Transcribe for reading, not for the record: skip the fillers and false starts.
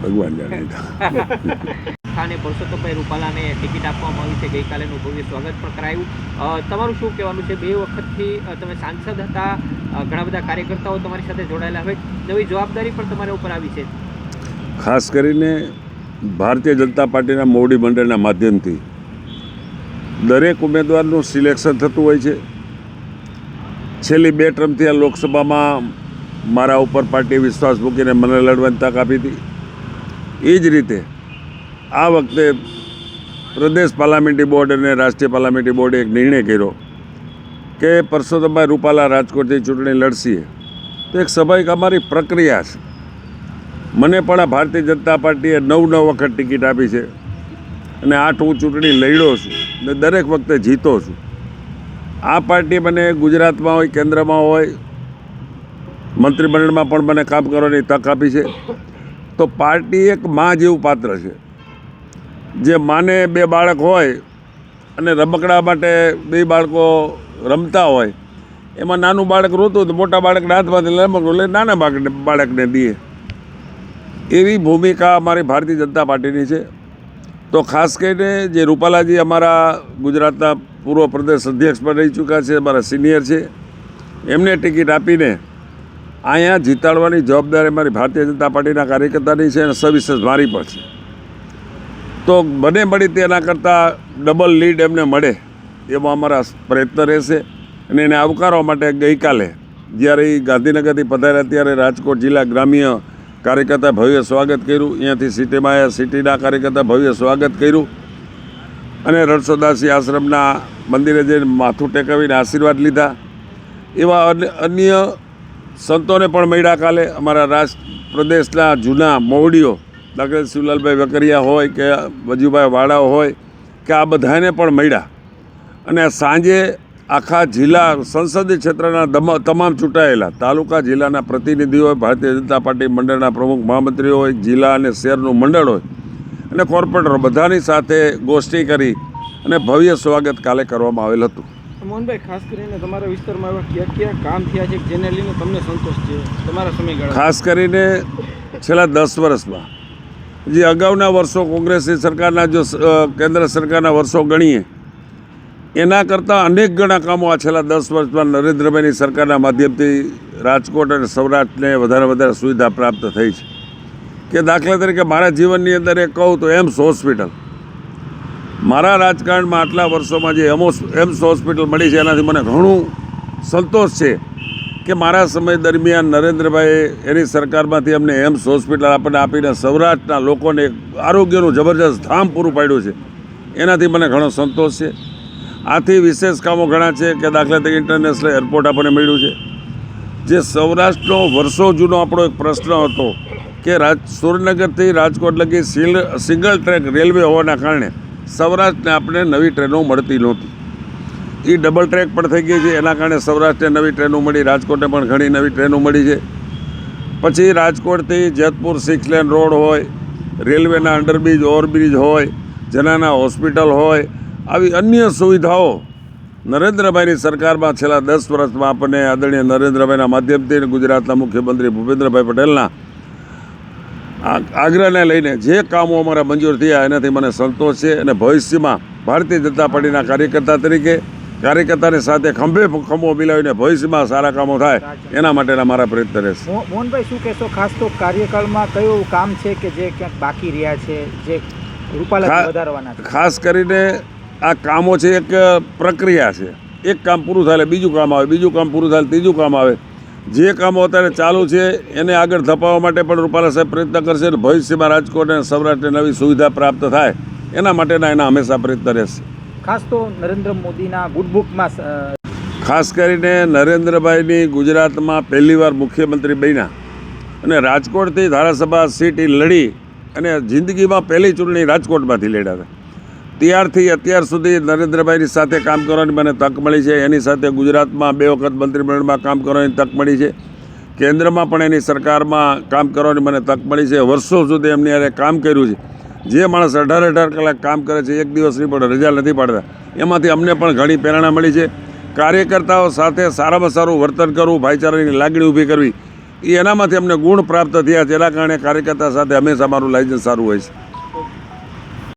ભગવાન જાણે. અને પરસોત્તમભાઈ રૂપાલાને ટિકિટ આપવામાં આવી છે. ગઈકાલેનું ભવ્ય સ્વાગત પણ કરાયું. તમારું શું કહેવાનું છે? 2 વખતથી તમે સાંસદ હતા, ઘણા બધા કાર્યકર્તાઓ તમારી સાથે જોડાયેલા, હવે નવી જવાબદારી પણ તમારા ઉપર આવી છે. ખાસ કરીને ભારતીય જનતા પાર્ટીના મોવડી મંડળના માધ્યમથી દરેક ઉમેદવારનું સિલેક્શન થતું હોય છે. છેલ્લી 2 ટર્મથી આ લોકસભામાં મારા ઉપર પાર્ટીએ વિશ્વાસ મૂકીને મને લડવાની તક આપી હતી. એ જ રીતે આ વખતે પ્રદેશ પાર્લામેન્ટરી બોર્ડ અને રાષ્ટ્રીય પાર્લામેન્ટરી બોર્ડે એક નિર્ણય કર્યો કે પરસોત્તમભાઈ રૂપાલા રાજકોટથી ચૂંટણી લડશે. તો એક સ્વાભાવિક અમારી પ્રક્રિયા છે. મને પણ આ ભારતીય જનતા પાર્ટીએ 9 વખત ટિકિટ આપી છે અને 8 હું ચૂંટણી લડ્યો છું ને દરેક વખતે જીતો છું. આ પાર્ટી મને ગુજરાતમાં હોય, કેન્દ્રમાં હોય, મંત્રીમંડળમાં પણ મને કામ કરવાની તક આપી છે. તો પાર્ટી એક મા જેવું પાત્ર છે. જે માને 2 બાળક હોય અને રમકડા માટે 2 બાળકો રમતા હોય, એમાં નાનું બાળક રોતું તો મોટા બાળકને હાથમાંથી રમકડું લઈને નાના બાળકને દે. એવી ભૂમિકા અમારી ભારતીય જનતા પાર્ટીની છે. તો ખાસ કરીને જે રૂપાલાજી અમારા ગુજરાતના પૂર્વ પ્રદેશ અધ્યક્ષ પણ રહી ચૂક્યા છે, અમારા સિનિયર છે, એમને ટિકિટ આપીને અહીંયા જીતાડવાની જવાબદારી અમારી ભારતીય જનતા પાર્ટીના કાર્યકર્તાની છે અને સવિશેષ મારી પણ છે. તો બને મળી તેના કરતાં ડબલ લીડ એમને મળે એમાં અમારા પ્રયત્ન રહેશે. અને એને આવકારવા માટે ગઈકાલે જ્યારે એ ગાંધીનગરથી પધાર્યા ત્યારે રાજકોટ જિલ્લા ગ્રામ્ય કાર્યકર્તા ભવ્ય સ્વાગત કર્યું. અહીંયાથી સિટીમાં આવ્યા, સિટીના કાર્યકર્તા ભવ્ય સ્વાગત કર્યું અને રણછોડદાસજી આશ્રમના મંદિરે જઈને માથું ટેકવીને આશીર્વાદ લીધા. એવા અન્ય સંતોને પણ મળ્યા કાલે. અમારા પ્રદેશના જૂના મોવડીઓ, દાખલા શિવલાલભાઈ વેકરિયા હોય કે વજુભાઈ વાળા હોય કે આ બધાને પણ મળ્યા. અને સાંજે આખા જિલ્લા સંસદીય ક્ષેત્રના તમામ ચૂંટાયેલા તાલુકા જિલ્લાના પ્રતિનિધિઓ હોય, ભારતીય જનતા પાર્ટી મંડળના પ્રમુખ મહામંત્રીઓ હોય, જિલ્લા અને શહેરનું મંડળ હોય અને કોર્પોરેટરો બધાની સાથે ગોષ્ઠી કરી અને ભવ્ય સ્વાગત કાલે કરવામાં આવેલ હતું. મોહનભાઈ, ખાસ કરીને તમારા વિસ્તારમાં એવા કયા કામ થયા છે જેને લઈને તમને સંતોષ છે તમારા સમયગાળા? ખાસ કરીને છેલ્લા 10 વર્ષમાં જે અગાઉના વર્ષો કોંગ્રેસની સરકારના જો કેન્દ્ર સરકારના વર્ષો ગણીએ એના કરતાં અનેક ગણા કામો આ છેલ્લા 10 વર્ષમાં નરેન્દ્રભાઈની સરકારના માધ્યમથી રાજકોટ અને સૌરાષ્ટ્રને વધારે સુવિધા પ્રાપ્ત થઈ છે. કે દાખલા તરીકે મારા જીવનની અંદર એ કહું તો એમ્સ હોસ્પિટલ, મારા રાજકારણમાં આટલા વર્ષોમાં જે એમ્સ હોસ્પિટલ મળી છે એનાથી મને ઘણું સંતોષ છે કે મારા સમય દરમિયાન નરેન્દ્રભાઈએ એની સરકારમાંથી અમને એમ્સ હોસ્પિટલ આપણને આપીને સૌરાષ્ટ્રના લોકોને આરોગ્યનું જબરજસ્ત ધામ પૂરું પાડ્યું છે. એનાથી મને ઘણો સંતોષ છે. આથી વિશેષ કામો ઘણા છે કે દાખલા તરીકે ઇન્ટરનેશનલ એરપોર્ટ આપણને મળ્યું છે. જે સૌરાષ્ટ્રનો વર્ષો જૂનો આપણો એક પ્રશ્ન હતો કે સુરેન્દ્રનગરથી રાજકોટ લગી સિંગલ ટ્રેક રેલવે હોવાના કારણે સૌરાષ્ટ્રને આપણે નવી ટ્રેનો મળતી નહોતી. એ ડબલ ટ્રેક પણ થઈ ગઈ છે. એના કારણે સૌરાષ્ટ્રને નવી ટ્રેનો મળી, રાજકોટને પણ ઘણી નવી ટ્રેનો મળી છે. પછી રાજકોટથી જેતપુર 6 લેન રોડ હોય, રેલવેના અંડરબ્રિજ, ઓવરબ્રિજ હોય, જનાના હોસ્પિટલ હોય, આવી અન્ય સુવિધાઓ નરેન્દ્રભાઈની સરકારમાં છેલ્લા 10 વર્ષમાં આપણને આદરણીય નરેન્દ્રભાઈના માધ્યમથી ગુજરાતના મુખ્યમંત્રી ભૂપેન્દ્રભાઈ પટેલના આગ્રહને લઈને જે કામો અમારા મંજૂર થયા એનાથી મને સંતોષ છે. અને ભવિષ્યમાં ભારતીય જનતા પાર્ટીના કાર્યકર્તા તરીકે કાર્યકર્તાની સાથે ખંભો મિલાવીને ભવિષ્યમાં સારા કામો થાય એના માટેના મારા પ્રયત્ન રહેશે. મોહનભાઈ, શું કહેશો ખાસ તો કાર્યકાળમાં કયું કામ છે કે જે ક્યાંક બાકી રહ્યા છે જે રૂપાલા વધારવાના છે? ખાસ કરીને આ કામો છે એક પ્રક્રિયા છે. એક કામ પૂરું થાય બીજું કામ આવે, બીજું કામ પૂરું થાય ત્રીજું કામ આવે. જે કામો અત્યારે ચાલુ છે એને આગળ ધપાવવા માટે પણ રૂપાલા સાહેબ પ્રયત્ન કરશે અને ભવિષ્યમાં રાજકોટ અને સૌરાષ્ટ્રને નવી સુવિધા પ્રાપ્ત થાય એના માટેના એના હંમેશા પ્રયત્ન રહેશે. ખાસ તો નરેન્દ્ર મોદીના ગુડબુકમાં ખાસ કરીને નરેન્દ્રભાઈની ગુજરાતમાં પહેલીવાર મુખ્યમંત્રી બન્યા અને રાજકોટથી ધારાસભા સીટ લડી અને જિંદગીમાં પહેલી ચૂંટણી રાજકોટમાંથી લડ્યા હતા. ત્યારથી અત્યાર સુધી નરેન્દ્રભાઈની સાથે કામ કરવાની મને તક મળી છે. એની સાથે ગુજરાતમાં 2 વખત મંત્રીમંડળમાં કામ કરવાની તક મળી છે. કેન્દ્રમાં પણ એની સરકારમાં કામ કરવાની મને તક મળી છે. વર્ષો સુધી એમની હારે કામ કર્યું છે. જે માણસ 18 કલાક કામ કરે છે, એક દિવસ નહીં પડે, રજા નથી પાડતા, એમાંથી અમને પણ ઘણી પ્રેરણા મળી છે. કાર્યકર્તાઓ સાથે સારામાં સારું વર્તન કરવું, ભાઈચારાની લાગણી ઊભી કરવી એ એનામાંથી અમને ગુણ પ્રાપ્ત થયા છે. એના કારણે કાર્યકર્તા સાથે હંમેશા મારું લાયસન્સ સારું હોય છે.